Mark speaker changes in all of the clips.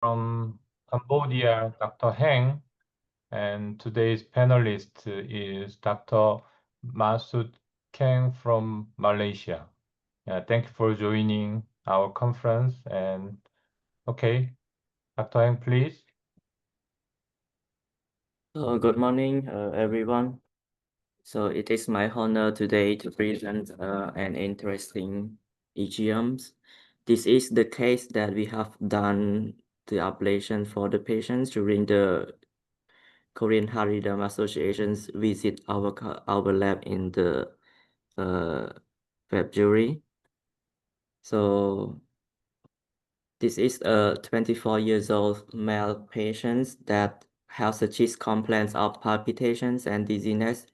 Speaker 1: from Cambodia, Dr. Heng, and today's panelist is Dr. Masud Kang from Malaysia. Thank you for joining our conference. And okay, Dr. Heng, please.
Speaker 2: Good morning, everyone. So it is my honor today to present an interesting EGMs. This is the case that we have done the ablation for the patients during the Korean Heart Rhythm Association's visit our lab in the February. So this is a 24 years old male patient that has a chest complaints of palpitations and dizziness.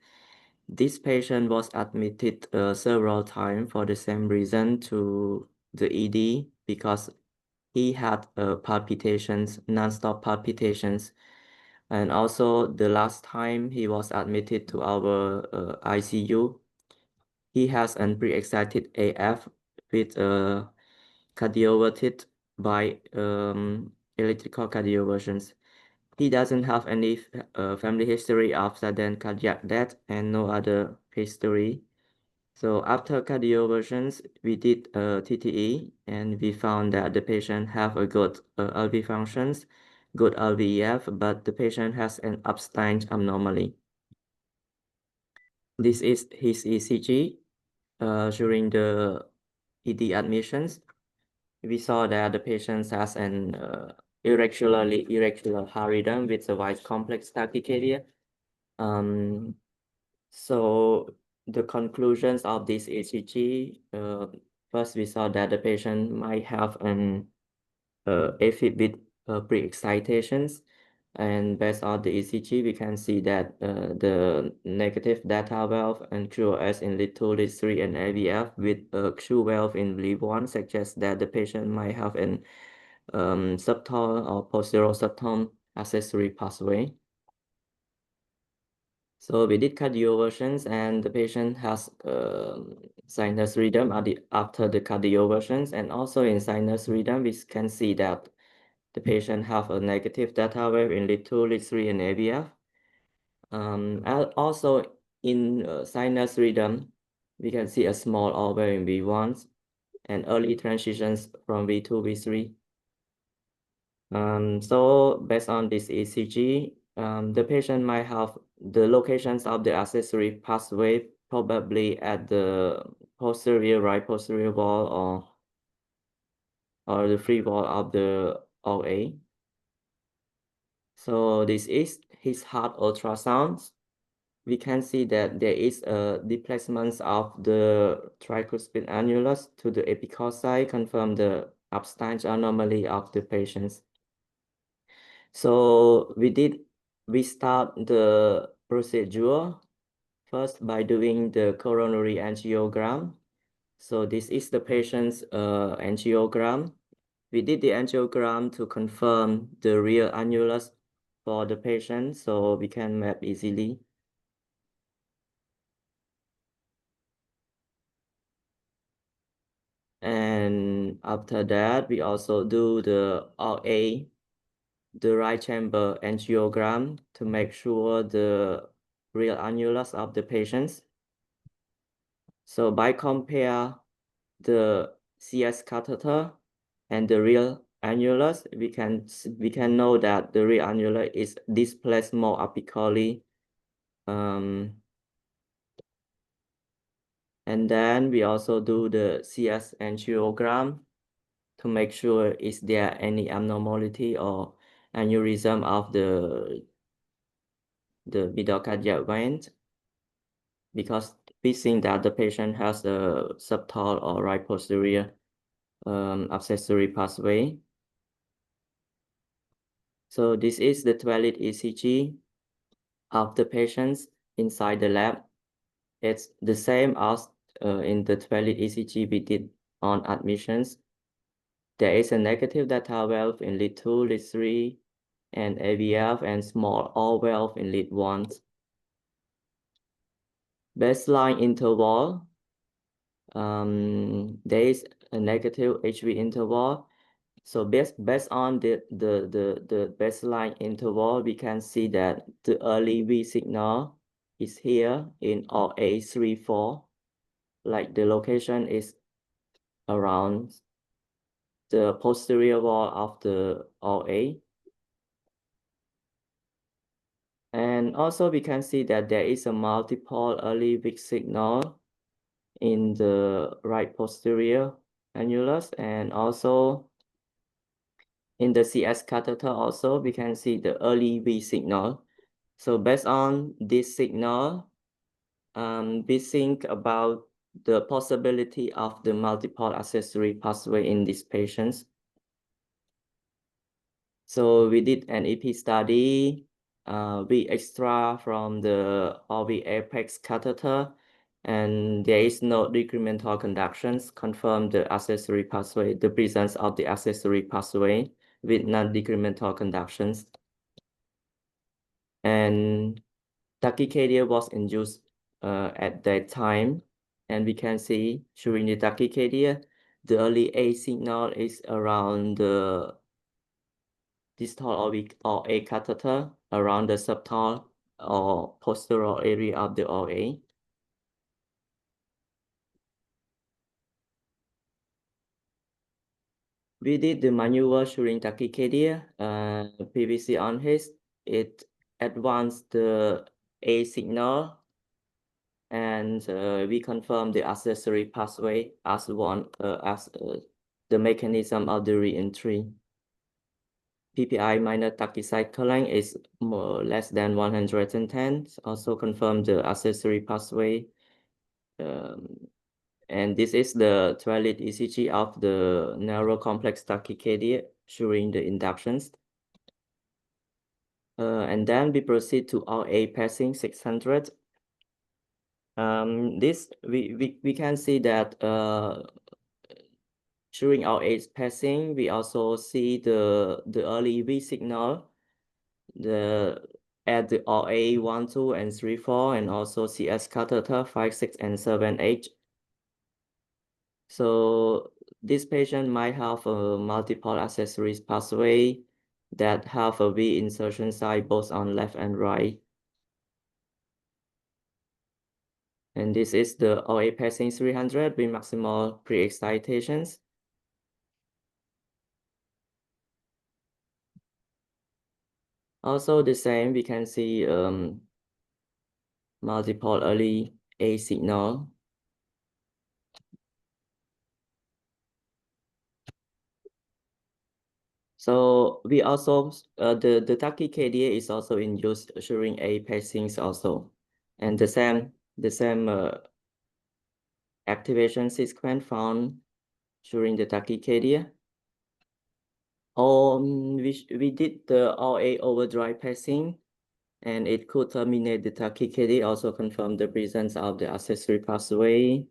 Speaker 2: This patient was admitted several times for the same reason to the ED because he had palpitations, non-stop palpitations. And also the last time he was admitted to our ICU, he has an pre-excited AF with cardioverted by electrical cardioversions. He doesn't have any family history of sudden cardiac death and no other history. So after cardioversions, we did TTE and we found that the patient have a good LV functions, good LVEF, but the patient has an upstage abnormally. This is his ECG during the ED admissions. We saw that the patient has an irregular heart rhythm with a wide complex tachycardia. So the conclusions of this ECG, first we saw that the patient might have an AFib with pre-excitations, and based on the ECG, we can see that the negative data valve and QoS in lead 2, lead 3, and AVF with Q valve in lead 1 suggests that the patient might have an subtone or posterior subtone accessory pathway. So we did cardioversions and the patient has sinus rhythm after the cardioversions, and also in sinus rhythm we can see that the patient have a negative data wave in lead 2, lead 3, and AVF. Also in sinus rhythm, we can see a small R wave in V1 and early transitions from V2, V3. So based on this ECG, the patient might have the locations of the accessory pathway probably at the posterior, right posterior wall or the free wall of the OA. So this is his heart ultrasound. We can see that there is a displacement of the tricuspid annulus to the apical side, confirm the upstage anomaly of the patients. So we start the procedure first by doing the coronary angiogram. So this is the patient's angiogram. We did the angiogram to confirm the real annulus for the patient, so we can map easily. And after that, we also do the RA, the right chamber angiogram to make sure the real annulus of the patients. So by compare the CS catheter and the real annulus, we can know that the real annulus is displaced more apically. And then we also do the CS angiogram to make sure is there any abnormality or aneurysm of the middle cardiac vein, because we think that the patient has a subtile or right posterior accessory pathway. So this is the 12-lead ECG of the patients inside the lab. It's the same as in the 12-lead ECG we did on admissions. There is a negative data valve in lead 2, lead 3, and AVF and small R valve in lead 1. Baseline interval, there is a negative HV interval. So based on the baseline interval, we can see that the early V signal is here in RA34, like the location is around the posterior wall of the RA. And also we can see that there is a multiple early V signal in the right posterior annulus, and also in the CS catheter also we can see the early V signal. So based on this signal, we think about the possibility of the multiple accessory pathway in these patients. So we did an EP study. We extract from the RV apex catheter, and there is no decremental conductions, confirm the accessory pathway, the presence of the accessory pathway with non-decremental conductions. And tachycardia was induced at that time, and we can see during the tachycardia, the early A signal is around the distal or A catheter, around the subtal or postural area of the OA. We did the maneuver during tachycardia, PVC on his, it advanced the A signal, and we confirm the accessory pathway as the mechanism of the re-entry. PPI minor tachycycline is less than 110, also confirm the accessory pathway. And this is the 12-lead ECG of the narrow complex tachycardia during the inductions. And then we proceed to RA passing 600. This we can see that during RA passing, we also see the early V signal, at the RA 1, 2, and 3, 4, and also CS catheter 5, 6, and 7, 8. So this patient might have a multiple accessories pathway that have a V insertion site both on left and right. And this is the OA passing 300 with maximal pre-excitations. Also the same, we can see multiple early A signal. So we also, the tachycardia is also induced during A passings also. And the same activation sequence found during the tachycardia. We did the RA overdrive passing, and it could terminate the tachycardia, also confirm the presence of the accessory pathway.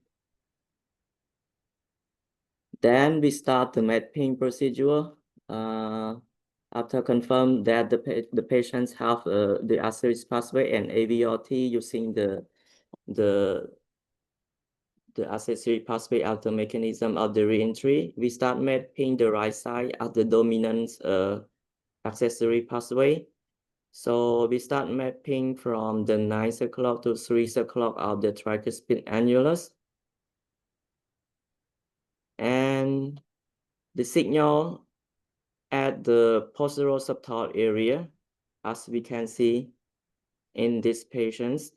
Speaker 2: Then we start the mapping procedure. After confirm that the patients have the accessory pathway and AVRT using the accessory pathway of the mechanism of the reentry, we start mapping the right side of the dominant accessory pathway. So we start mapping from the 9 o'clock to 3 o'clock of the tricuspid annulus. And the signal at the posterosubtal area, as we can see in these patients.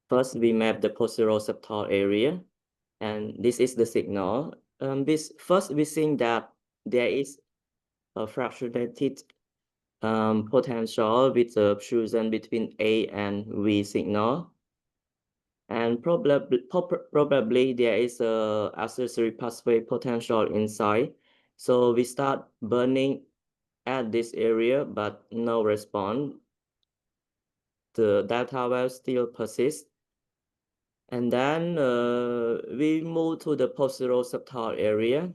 Speaker 2: First, we map the posterosubtal area, and this is the signal. First, we think that there is a fractionated potential with the fusion between A and V signal. And probably there is a accessory pathway potential inside. So we start burning at this area, but no response. The delta wave still persists. And then we move to the posterosubtal area.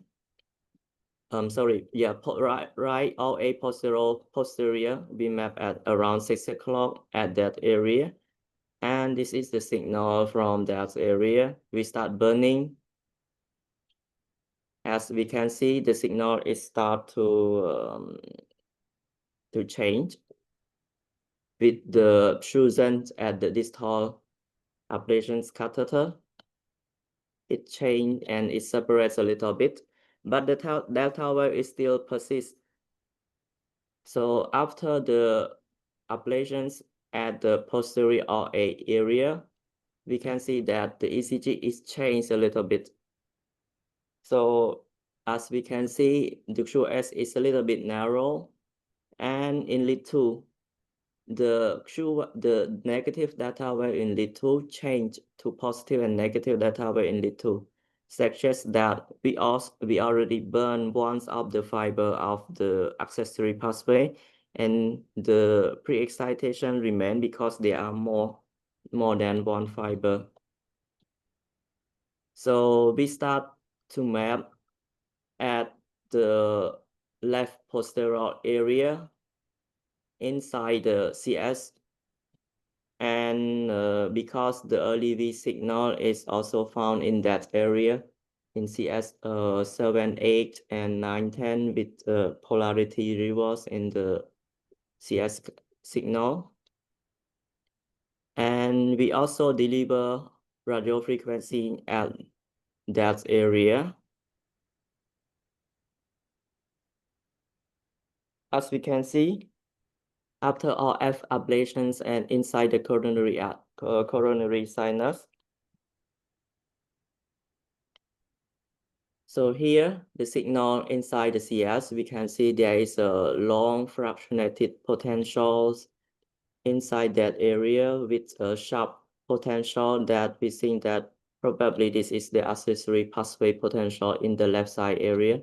Speaker 2: Right, all A posterior, we map at around 6 o'clock at that area. And this is the signal from that area. We start burning. As we can see, the signal is start to change with the fusion at the distal ablations catheter. It change and it separates a little bit, but the delta wave is still persist. So after the ablations at the posterior RA area, we can see that the ECG is changed a little bit. So as we can see, the QS is a little bit narrow, and in lead 2, the negative data wave in lead 2 change to positive and negative data wave in lead 2, suggests that we already burn one of the fiber of the accessory pathway, and the pre-excitation remain because there are more than one fiber. So we start to map at the left posterior area inside the CS, and because the early V signal is also found in that area in CS 7, 8, and 9, 10 with polarity reverse in the CS signal. And we also deliver radio frequency at that area. As we can see, after RF ablations and inside the coronary sinus. So here, the signal inside the CS, we can see there is a long fractionated potentials inside that area with a sharp potential that we think that probably this is the accessory pathway potential in the left side area.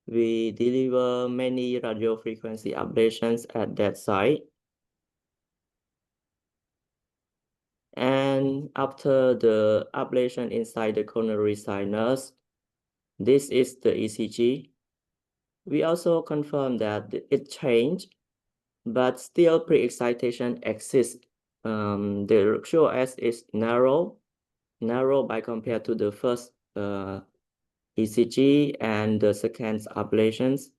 Speaker 2: We deliver many radio frequency ablations at that site. And after the ablation inside the coronary sinus, this is the ECG. We also confirm that it changed, but still pre-excitation exists. The QoS is narrow by compared to the first ECG and the second ablations,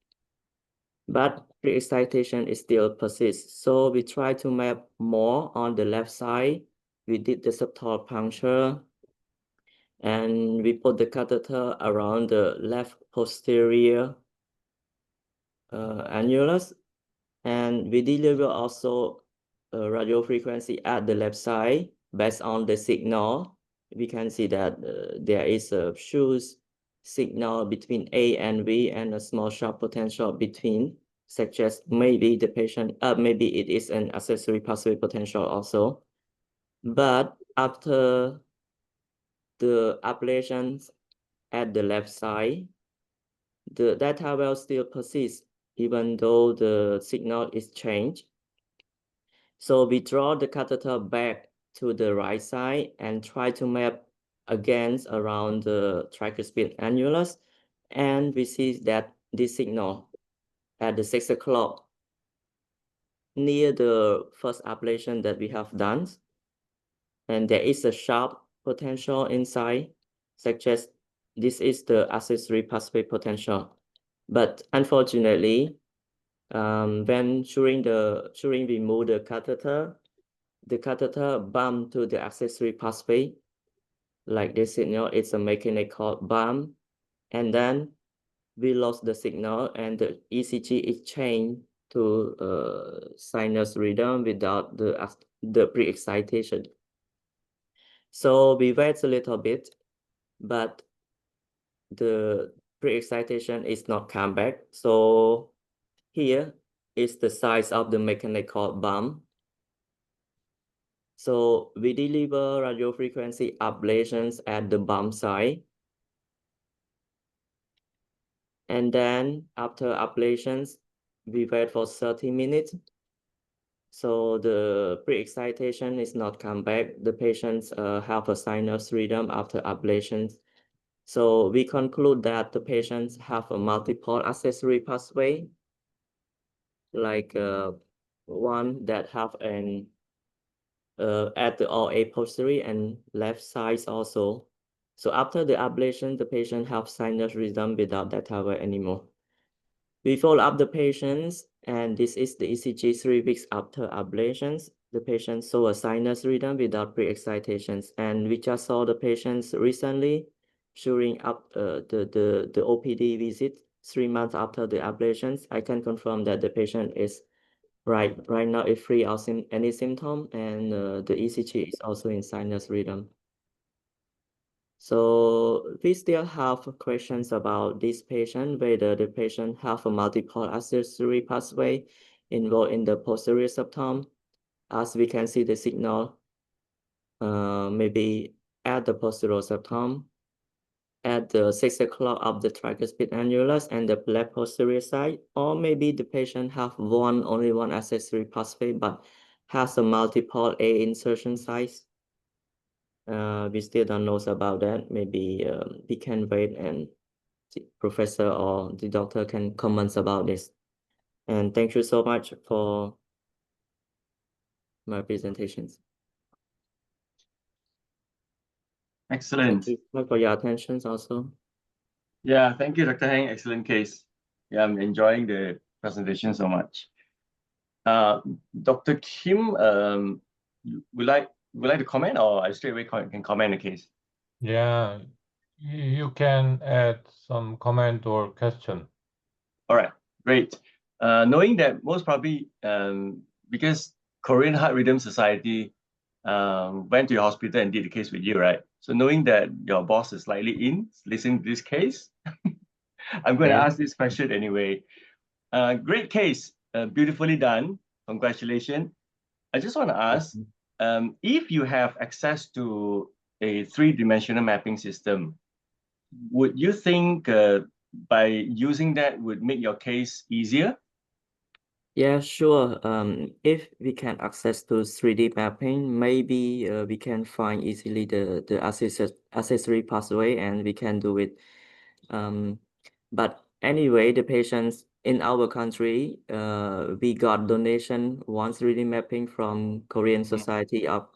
Speaker 2: but pre-excitation is still persists. So we try to map more on the left side. We did the subtotal puncture, and we put the catheter around the left posterior annulus, and we deliver also radio frequency at the left side based on the signal. We can see that there is a fuse signal between A and V and a small sharp potential between, suggests maybe the patient, maybe it is an accessory pathway potential also. But after the ablations at the left side, the data will still persist even though the signal is changed. So we draw the catheter back to the right side and try to map again around the tricuspid annulus, and we see that this signal at the 6 o'clock near the first ablation that we have done, and there is a sharp potential inside, suggests this is the accessory pathway potential. But unfortunately, when during we move the catheter bump to the accessory pathway, like this signal, it's a mechanical bump, and then we lost the signal and the ECG is changed to sinus rhythm without the pre-excitation. So we wait a little bit, but the pre-excitation is not come back. So here is the size of the mechanical bump. So we deliver radio frequency ablations at the bump site. And then after ablations, we wait for 30 minutes. So the pre-excitation is not come back. The patients have a sinus rhythm after ablations. So we conclude that the patients have a multiple accessory pathway, like one that have an at the OA posterior and left side also. So after the ablation, the patient have sinus rhythm without that tower anymore. We follow up the patients, and this is the ECG 3 weeks after ablations. The patient saw a sinus rhythm without pre-excitations, and we just saw the patients recently during the OPD visit 3 months after the ablations. I can confirm that the patient is right now is free of any symptom, and the ECG is also in sinus rhythm. So we still have questions about this patient, whether the patient have a multiple accessory pathway involved in the posterior septum. As we can see the signal, maybe at the posterior septum, at the 6 o'clock of the tricuspid annulus and the left posterior side, or maybe the patient have only one accessory pathway, but has a multiple A insertion sites. We still don't know about that. Maybe we can wait and the professor or the doctor can comment about this. And thank you so much for my presentations.
Speaker 3: Excellent.
Speaker 2: Thank you for your attention also.
Speaker 3: Yeah, thank you, Dr. Heng. Excellent case. Yeah, I'm enjoying the presentation so much. Dr. Kim, would like to comment, or I straight away can comment the case?
Speaker 1: Yeah, you can add some comment or question.
Speaker 3: All right, great. Knowing that most probably because Korean Heart Rhythm Society went to your hospital and did the case with you, right? So knowing that your boss is likely listening to this case, I'm going to ask this question anyway. Great case, beautifully done. Congratulations. I just want to ask, if you have access to a three-dimensional mapping system, would you think by using that would make your case easier?
Speaker 2: Yeah, sure. If we can access to 3D mapping, maybe we can find easily the accessory pathway and we can do it. But anyway, the patients in our country, we got donation one 3D mapping from Korean Society of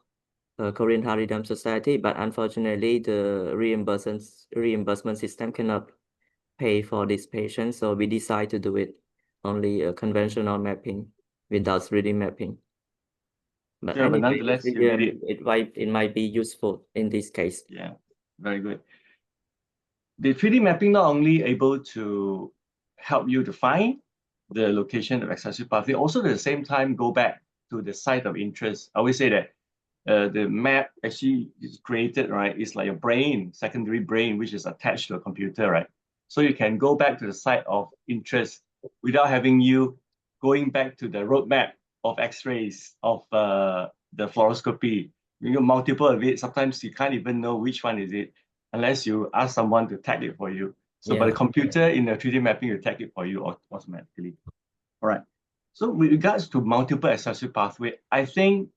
Speaker 2: Korean Heart Rhythm Society, but unfortunately, the reimbursement system cannot pay for this patient, so we decide to do it only a conventional mapping without 3D mapping. But
Speaker 3: Yeah, but
Speaker 2: anyway,
Speaker 3: nonetheless, you did it.
Speaker 2: it might be useful in this case.
Speaker 3: Yeah, very good. The 3D mapping not only able to help you to find the location of accessory pathway, also at the same time go back to the site of interest. I always say that the map actually is created, right? It's like your brain, secondary brain, which is attached to a computer, right? So you can go back to the site of interest without having you going back to the roadmap of X-rays, of the fluoroscopy. You know, multiple of it. Sometimes you can't even know which one is it unless you ask someone to tag it for you. So by the computer in the 3D mapping, you tag it for you automatically. All right. So with regards to multiple accessory pathway, I think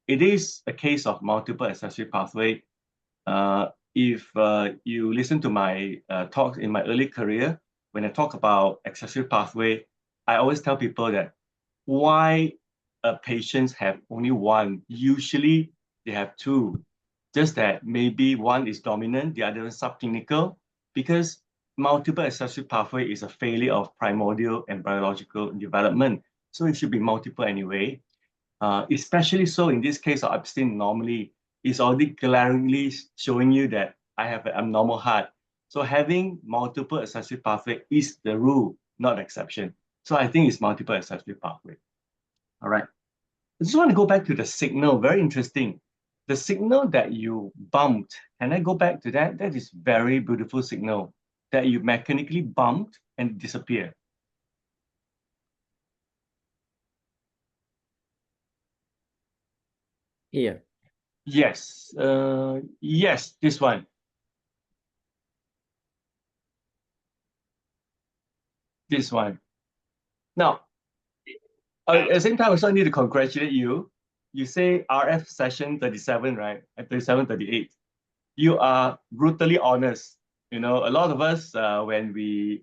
Speaker 3: it is a case of multiple accessory pathway. If you listen to my talks in my early career, when I talk about accessory pathway, I always tell people that why patients have only one. Usually they have two, just that maybe one is dominant, the other is subclinical, because multiple accessory pathway is a failure of primordial and biological development. So it should be multiple anyway. Especially so in this case of abstain normally, is already glaringly showing you that I have an abnormal heart. So having multiple accessory pathway is the rule, not the exception. So I think it's multiple accessory pathway. All right. I just want to go back to the signal. Very interesting. The signal that you bumped, can I go back to that? That is very beautiful signal that you mechanically bumped and disappear.
Speaker 2: Here.
Speaker 3: Yes. Yes, this one. This one. Now, at the same time, I also need to congratulate you. You say RF session 37, right? At 37, 38. You are brutally honest. You know, a lot of us, when we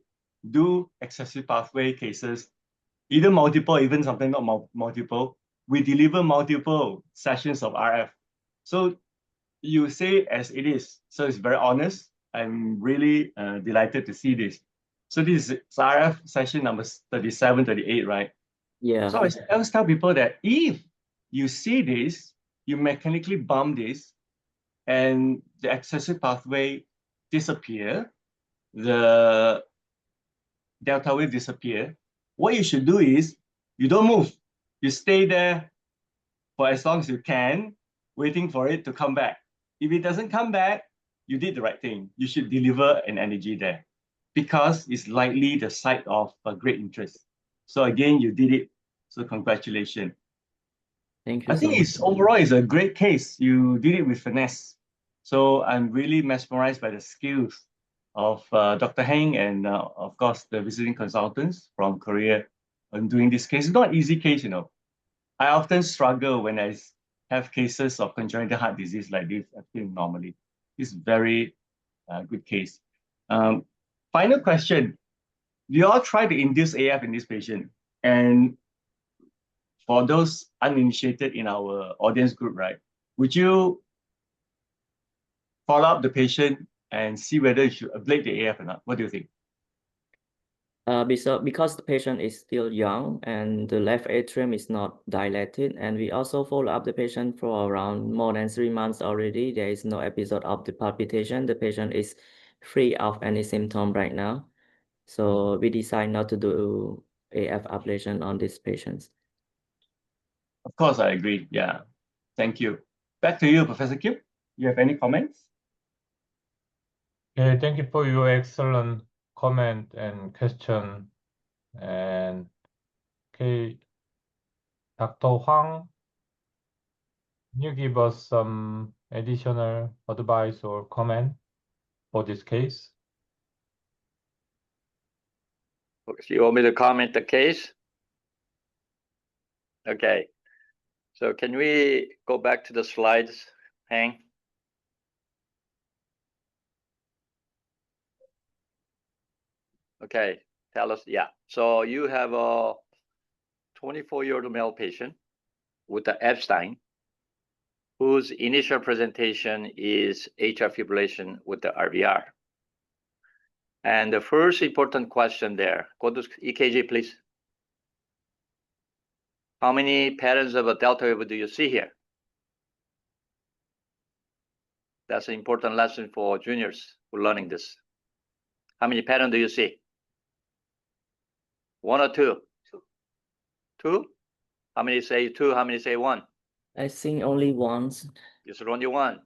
Speaker 3: do accessory pathway cases, either multiple, even something not multiple, we deliver multiple sessions of RF. So you say as it is. So it's very honest. I'm really delighted to see this. So this is RF session number 37, 38, right?
Speaker 2: Yeah.
Speaker 3: So I always tell people that if you see this, you mechanically bump this, and the excessive pathway disappear, the delta wave disappear. What you should do is you don't move. You stay there for as long as you can, waiting for it to come back. If it doesn't come back, you did the right thing. You should deliver an energy there because it's likely the site of a great interest. So again, you did it. So congratulations.
Speaker 2: Thank you
Speaker 3: I
Speaker 2: so
Speaker 3: think
Speaker 2: much.
Speaker 3: it's overall it's a great case. You did it with finesse. So I'm really mesmerized by the skills of Dr. Heng and of course the visiting consultants from Korea on doing this case. It's not an easy case, you know. I often struggle when I have cases of congenital heart disease like this. I feel normally. It's very good case. Final question. Do you all try to induce AF in this patient? And for those uninitiated in our audience group, right, would you follow up the patient and see whether you should ablate the AF or not? What do you think?
Speaker 2: Because the patient is still young and the left atrium is not dilated, and we also follow up the patient for around more than 3 months already. There is no episode of the palpitation. The patient is free of any symptom right now. So we decide not to do AF ablation on these patients.
Speaker 3: Of course, I agree. Yeah. Thank you. Back to you, Professor Kim. You have any comments?
Speaker 1: Okay, thank you for your excellent comment and question. And okay, Dr. Huang, can you give us some additional advice or comment for this case?
Speaker 4: You want me to comment the case? Okay. So can we go back to the slides, Hang? Okay, tell us. Yeah. So you have a 24-year-old male patient with the Epstein, whose initial presentation is atrial fibrillation with the RVR. And the first important question there, go to EKG, please. How many patterns of a delta wave do you see here? That's an important lesson for juniors who are learning this. How many patterns do you see? One or two? Two? How many say two? How many say one?
Speaker 2: I think only once.
Speaker 4: It's only one.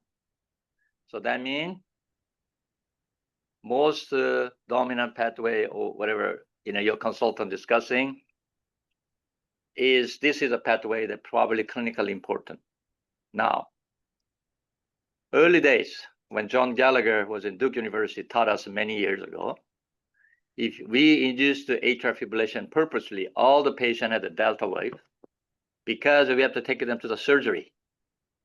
Speaker 4: So that means most dominant pathway or whatever your consultant discussing is this is a pathway that probably clinically important. Now, early days when John Gallagher was in Duke University taught us many years ago, if we induced the atrial fibrillation purposely, all the patient had a delta wave because we have to take them to the surgery.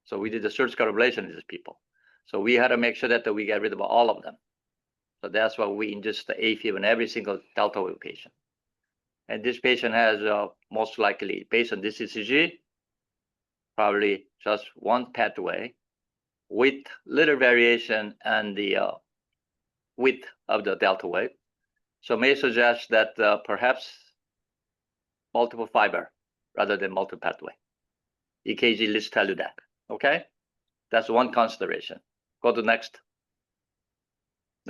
Speaker 4: So we did the surgical ablation in these people. So we had to make sure that we get rid of all of them. So that's why we induce the AFib in every single delta wave patient. And this patient has most likely, based on this ECG, probably just one pathway with little variation and the width of the delta wave. So may suggest that perhaps multiple fiber rather than multiple pathway. EKG lists tell you that. Okay, that's one consideration. Go to next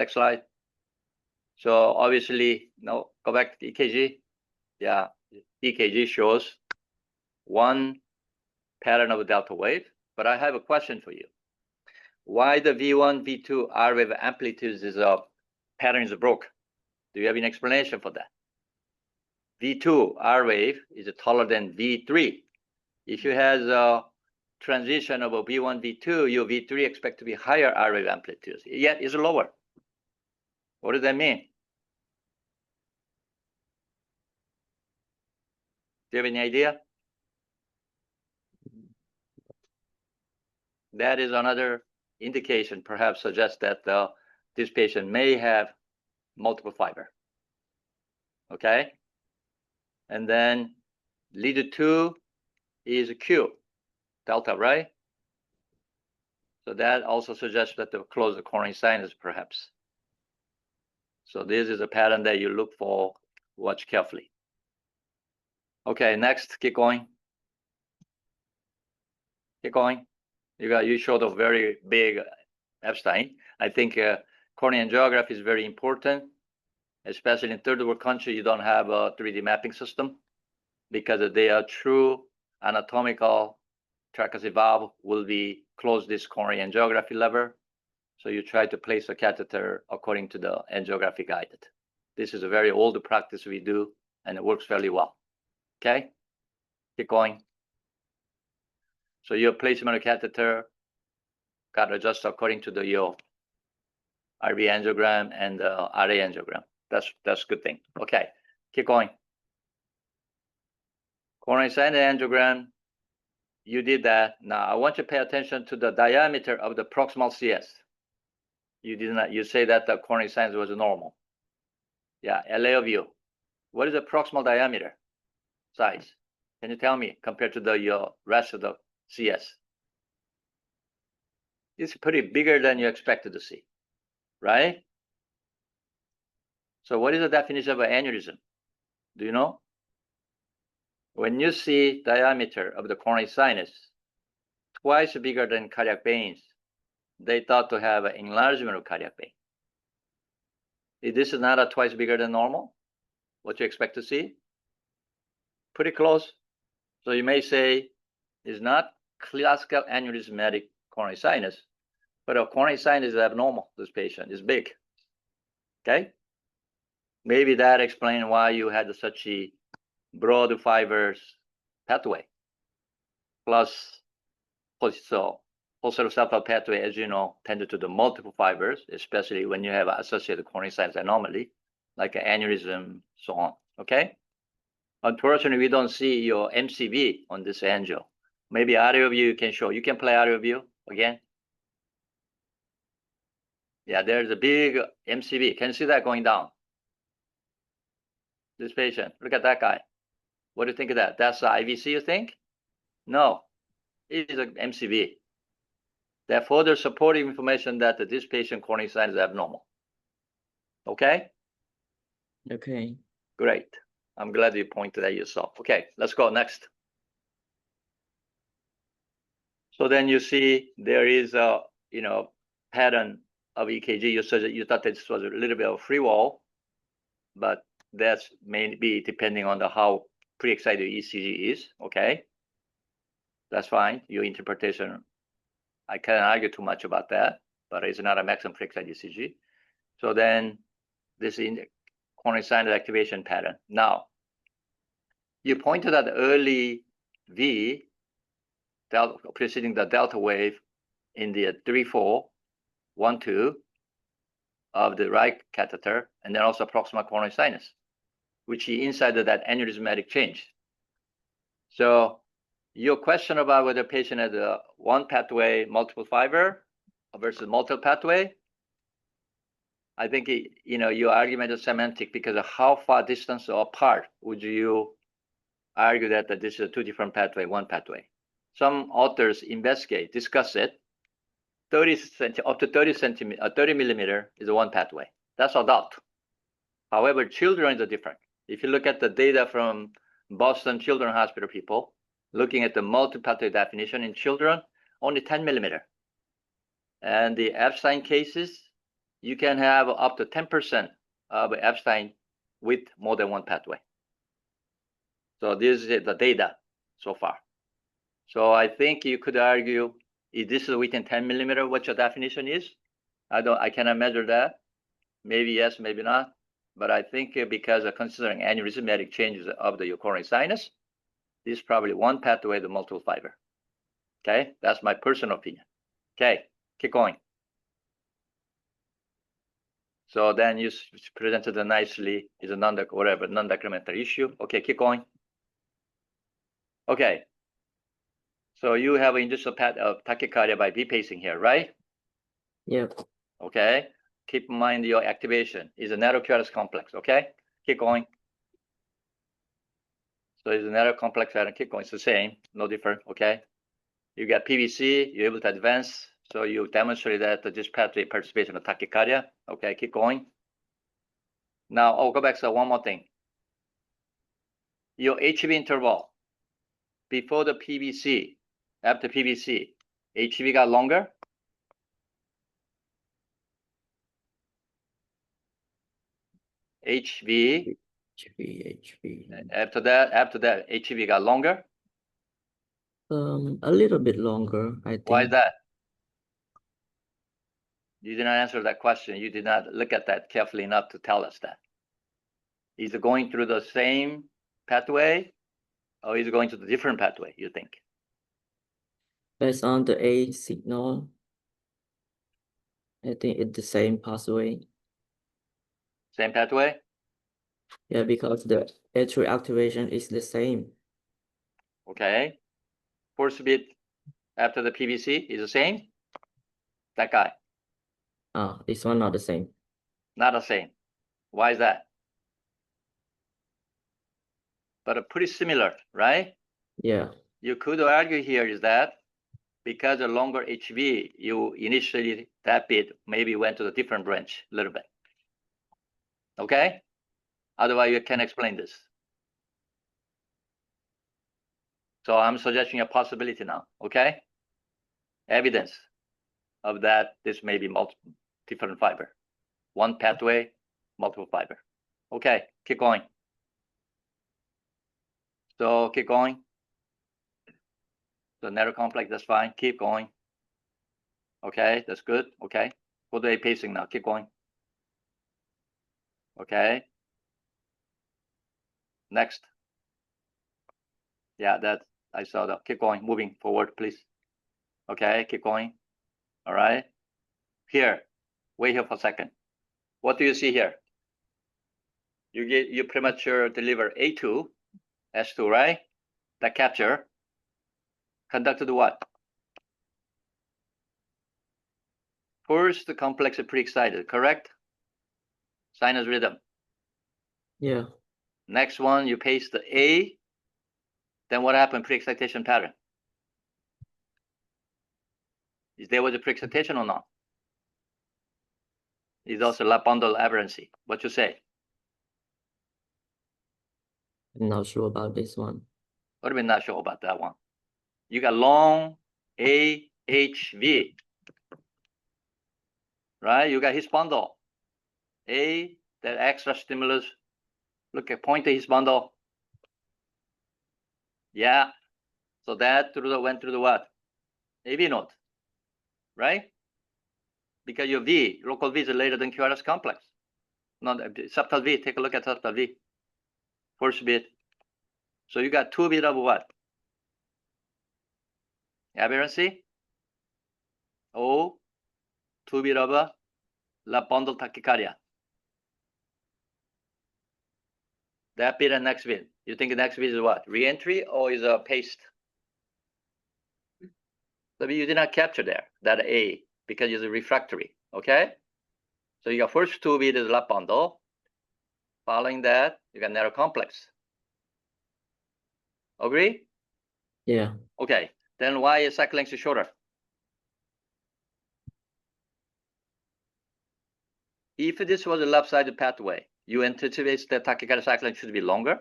Speaker 4: slide. So obviously, no, go back to EKG. Yeah, EKG shows one pattern of a delta wave, but I have a question for you. Why the V1, V2 R wave amplitudes is pattern is broke? Do you have an explanation for that? V2 R wave is taller than V3. If you have a transition of a V1, V2, your V3 expect to be higher R wave amplitudes, yet it's lower. What does that mean? Do you have any idea? That is another indication, perhaps suggests that this patient may have multiple fiber. Okay, and then leader 2 is Q delta, right? So that also suggests that to close the coronary sinus, perhaps. So this is a pattern that you look for, watch carefully. Okay, next, keep going. Keep going. You showed a very big Epstein. I think coronary angiography is very important, especially in third world country. You don't have a 3D mapping system because they are true anatomical tricuspid valve will be close this coronary angiography lever. So you try to place a catheter according to the angiography guided. This is a very old practice we do, and it works fairly well. Okay, keep going. So your placement of catheter got adjusted according to your RV angiogram and RA angiogram. That's a good thing. Okay, keep going. Coronary sinus angiogram, you did that. Now I want you to pay attention to the diameter of the proximal CS. You did not. You say that the coronary sinus was normal. Yeah, LA of you. What is the proximal diameter size? Can you tell me compared to your rest of the CS? It's pretty bigger than you expected to see, right? So what is the definition of an aneurysm? Do you know? When you see diameter of the coronary sinus twice bigger than cardiac veins, they thought to have an enlargement of cardiac vein. If this is not a twice bigger than normal, what you expect to see? Pretty close. So you may say it's not classical aneurysmatic coronary sinus, but a coronary sinus is abnormal. This patient is big. Okay, maybe that explains why you had such a broad fibers pathway. Plus, posterior pathway, as you know, tended to the multiple fibers, especially when you have associated coronary sinus anomaly, like an aneurysm, so on. Okay. Unfortunately, we don't see your MCV on this angio. Maybe audio view you can show. You can play audio view again. Yeah, there's a big MCV. Can you see that going down? This patient, look at that guy. What do you think of that? That's the IVC, you think? No, it is an MCV. That further supporting information that this patient coronary sinus is abnormal. Okay?
Speaker 2: Okay.
Speaker 4: Great. I'm glad you pointed that yourself. Okay, let's go next. So then you see there is a pattern of EKG. You said that you thought this was a little bit of a free wall, but that's maybe depending on how pre-excited ECG is. Okay, that's fine. Your interpretation, I can't argue too much about that, but it's not a maximum pre-excited ECG. So then this is coronary sinus activation pattern. Now, you pointed at the early V preceding the delta wave in the 3-4-1-2 of the right catheter, and then also proximal coronary sinus, which is inside of that aneurysmatic change. So your question about whether patient has a one pathway, multiple fiber versus multiple pathway, I think your argument is semantic because of how far distance or apart would you argue that this is a two different pathway, one pathway. Some authors investigate, discuss it. 30 millimeter is one pathway. That's adult. However, children is different. If you look at the data from Boston Children's Hospital people, looking at the multi-pathway definition in children, only 10 millimeter. And the Epstein cases, you can have up to 10% of Epstein with more than one pathway. So this is the data so far. So I think you could argue, if this is within 10 millimeter, what your definition is? I cannot measure that. Maybe yes, maybe not. But I think because of considering aneurysmatic changes of the coronary sinus, this is probably one pathway, the multiple fiber. Okay, that's my personal opinion. Okay, keep going. So then you presented it nicely, is a non-documentary issue. Okay, keep going. Okay. So you have an inducible tachycardia by B-pacing here, right?
Speaker 2: Yep.
Speaker 4: Okay. Keep in mind your activation is a narrow QRS complex. Okay. Keep going. So it's a narrow complex pattern. Keep going. It's the same. No different. Okay. You got PVC. You're able to advance So you demonstrated that this pathway participates in the tachycardia. Okay, keep going. Now, I'll go back to one more thing. Your HV interval before the PVC, after PVC, HV got longer? HV, after that, HV got longer?
Speaker 2: A little bit longer, I think.
Speaker 4: Why is that? You did not answer that question. You did not look at that carefully enough to tell us that. Is it going through the same pathway or is it going to the different pathway, you think?
Speaker 2: Based on the A signal, I think it's the same pathway.
Speaker 4: Same pathway?
Speaker 2: Yeah, because the H3 activation is the same.
Speaker 4: Okay. Force bit after the PVC is the same? That guy?
Speaker 2: This one not the same.
Speaker 4: Not the same. Why is that? But pretty similar, right?
Speaker 2: Yeah.
Speaker 4: You could argue here is that because of longer HV, you initially, that bit maybe went to the different branch a little bit. Okay? Otherwise, you can explain this. So I'm suggesting a possibility now, okay? Evidence of that this may be multiple different fiber. One pathway, multiple fiber. Okay, keep going. So keep going. The narrow complex, that's fine. Keep going. Okay, that's good. Okay. Go to A pacing now. Keep going. Okay. Next. Yeah, that I saw that. Keep going. Moving forward, please. Okay, keep going. All right. Here. Wait here for a second. What do you see here? You premature deliver A2, S2, right? That capture conducted what? First, the complex is pre-excited, correct? Sinus rhythm.
Speaker 2: Yeah.
Speaker 4: Next one, you paste the A. Then what happened? Pre-excitation pattern. Is there was a pre-excitation or not? Is also lap bundle aberrancy. What you say?
Speaker 2: I'm not sure about this one.
Speaker 4: What do you mean not sure about that one? You got long AHV, right? You got his bundle. A, that extra stimulus. Look at point to his bundle. Yeah. So that went through the what? AV node, right? Because your V, local V is later than QRS complex. No, subtle V, take a look at subtle V. First bit. So you got 2 bit of what? Aberrancy. O, 2 bit of a lap bundle tachycardia. That bit and next bit. You think the next bit is what? Re-entry or is a paste? So you did not capture there, that A, because it's a refractory, okay? So your first 2 bit is lap bundle. Following that, you got narrow complex. Agree?
Speaker 2: Yeah.
Speaker 4: Okay, then why is cycle length shorter? If this was a lopsided pathway, you anticipate that tachycardia cycle length should be longer?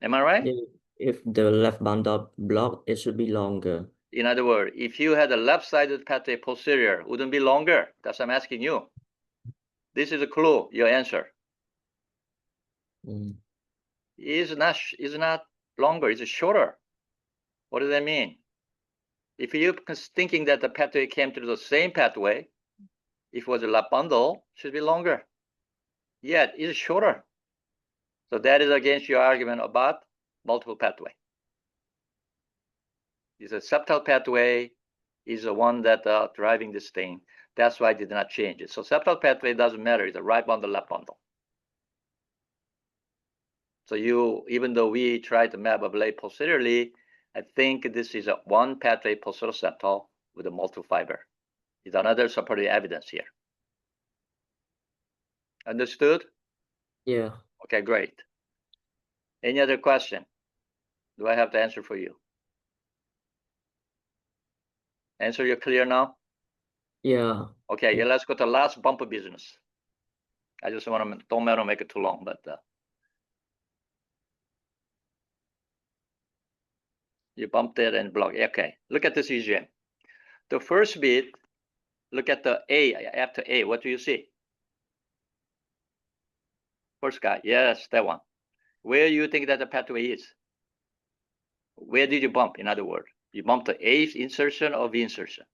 Speaker 4: Am I right?
Speaker 2: Yeah. If the left bundle block, it should be longer.
Speaker 4: In other words, if you had a left-sided pathway posterior, wouldn't be longer. That's what I'm asking you. This is a clue, your answer. Is not longer, it's shorter. What does that mean? If you're thinking that the pathway came through the same pathway, if it was a lap bundle, should be longer. Yet it's shorter. So that is against your argument about multiple pathway. It's a septal pathway is the one that driving this thing. That's why I did not change it. So septal pathway doesn't matter. It's a right bundle, left bundle. So even though we try to map ablate posteriorly, I think this is a one pathway posterior septal with a multiple fiber. It's another supporting evidence here. Understood?
Speaker 2: Yeah.
Speaker 4: Okay, great. Any other question? Do I have to answer for you? Answer you clear now?
Speaker 2: Yeah.
Speaker 4: Okay, let's go to the last bump of business. I just don't want to make it too long, but you bumped it and block. Okay, look at this EGM. The first bit, look at the A, after A, what do you see? First guy, yes, that one. Where you think that the pathway is? Where did you bump, in other words? You bumped the A insertion or V insertion?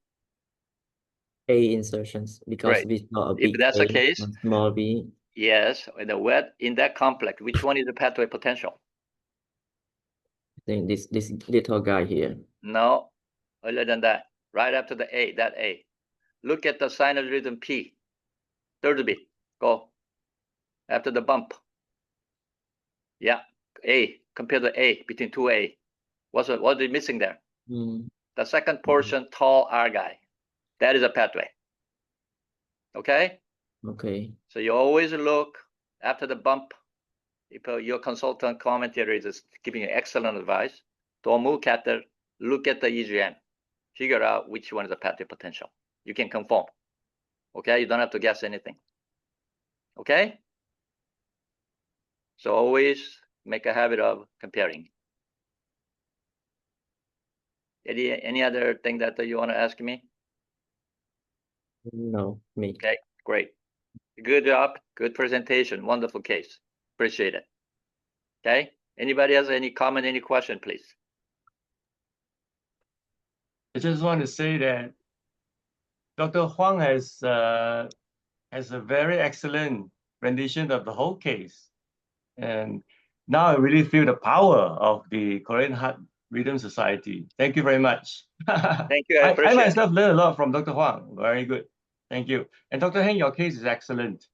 Speaker 2: A insertions because
Speaker 4: Great.
Speaker 2: we saw a
Speaker 4: If
Speaker 2: big
Speaker 4: that's the
Speaker 2: A
Speaker 4: case,
Speaker 2: and small B.
Speaker 4: yes, in that complex, which one is the pathway potential?
Speaker 2: I think this little guy here.
Speaker 4: No, earlier than that, right after the A, that A. Look at the sinus rhythm P. Third bit, go. After the bump. Yeah, A, compare the A, between two A. What is missing there? The second portion, tall R guy. That is a pathway. Okay?
Speaker 2: Okay.
Speaker 4: So you always look after the bump. If your consultant commentator is giving you excellent advice, don't move catheter, look at the EGM, figure out which one is the pathway potential. You can confirm. Okay, you don't have to guess anything. Okay? So always make a habit of comparing. Any other thing that you want to ask me?
Speaker 2: No, me.
Speaker 4: Okay, great. Good job, good presentation, wonderful case. Appreciate it. Okay, anybody has any comment, any question, please?
Speaker 3: I just want to say that Dr. Huang has a very excellent rendition of the whole case. And now I really feel the power of the Korean Heart Rhythm Society. Thank you very much.
Speaker 4: Thank you, I appreciate
Speaker 3: I
Speaker 4: it.
Speaker 3: myself learned a lot from Dr. Huang. Very good. Thank you. And Dr. Heng, your case is excellent.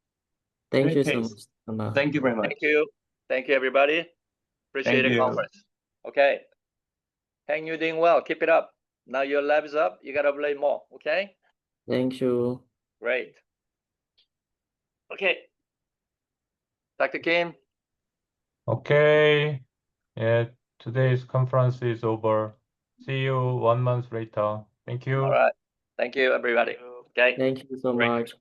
Speaker 2: Thank
Speaker 3: Great
Speaker 2: you so
Speaker 3: case.
Speaker 2: much, Sama.
Speaker 3: Thank you very much.
Speaker 4: Thank you. Thank you, everybody. Appreciate
Speaker 3: Thank
Speaker 4: the
Speaker 3: you.
Speaker 4: conference. Okay. Heng, you doing well. Keep it up. Now your lab is up. You got to play more. Okay.
Speaker 2: Thank you.
Speaker 4: Great. Okay. Dr. Kim.
Speaker 1: Okay. Yeah, today's conference is over. See you 1 month later. Thank you.
Speaker 4: All right. Thank you, everybody. Okay.
Speaker 2: Thank you so
Speaker 4: Great.
Speaker 2: much.